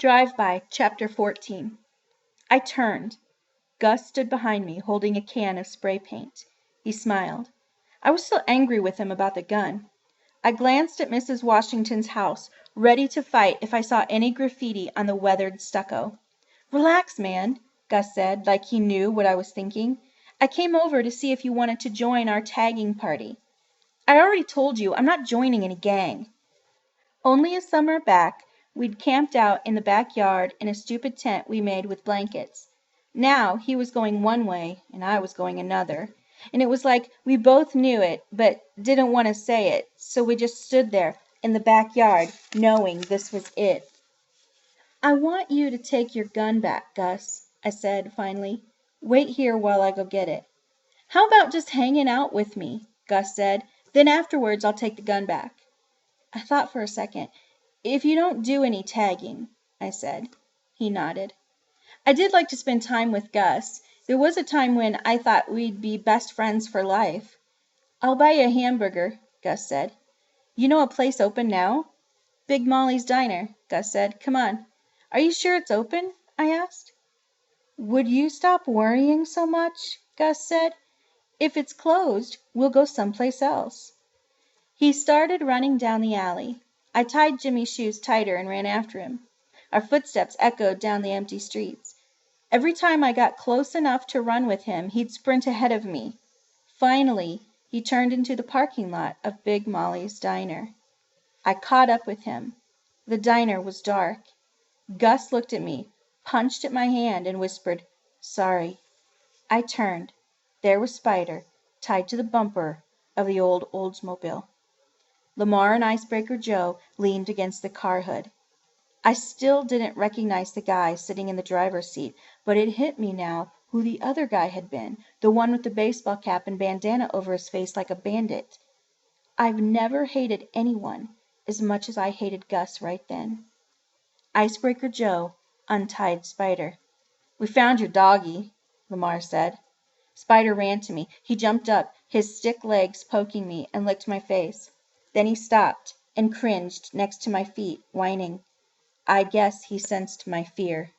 Drive-by, Chapter 14. I turned. Gus stood behind me, holding a can of spray paint. He smiled. I was still angry with him about the gun. I glanced at Mrs. Washington's house, ready to fight if I saw any graffiti on the weathered stucco. "Relax, man," Gus said, like he knew what I was thinking. "I came over to see if you wanted to join our tagging party." "I already told you I'm not joining any gang." Only a summer back we'd camped out in the backyard in a stupid tent we made with blankets. Now he was going one way and I was going another, and it was like we both knew it but didn't want to say it, so we just stood there in the backyard knowing this was it. "I want you to take your gun back, Gus," I said finally. "Wait here while I go get it." "How about just hanging out with me?" Gus said. "Then afterwards I'll take the gun back." I thought for a second. "If you don't do any tagging," I said. He nodded. I did like to spend time with Gus. There was a time when I thought we'd be best friends for life. "I'll buy you a hamburger," Gus said. "You know a place open now?" "Big Molly's Diner," Gus said. "Come on." "Are you sure it's open?" I asked. "Would you stop worrying so much?" Gus said. "If it's closed, we'll go someplace else." He started running down the alley. I tied Jimmy's shoes tighter and ran after him. Our footsteps echoed down the empty streets. Every time I got close enough to run with him, he'd sprint ahead of me. Finally, he turned into the parking lot of Big Molly's Diner. I caught up with him. The diner was dark. Gus looked at me, punched at my hand, and whispered, "Sorry." I turned. There was Spider, tied to the bumper of the old Oldsmobile. Lamar and Icebreaker Joe leaned against the car hood. I still didn't recognize the guy sitting in the driver's seat, but it hit me now who the other guy had been, the one with the baseball cap and bandana over his face like a bandit. I've never hated anyone as much as I hated Gus right then. Icebreaker Joe untied Spider. "We found your doggy," Lamar said. Spider ran to me. He jumped up, his stick legs poking me, and licked my face. Then he stopped and cringed next to my feet, whining. I guess he sensed my fear.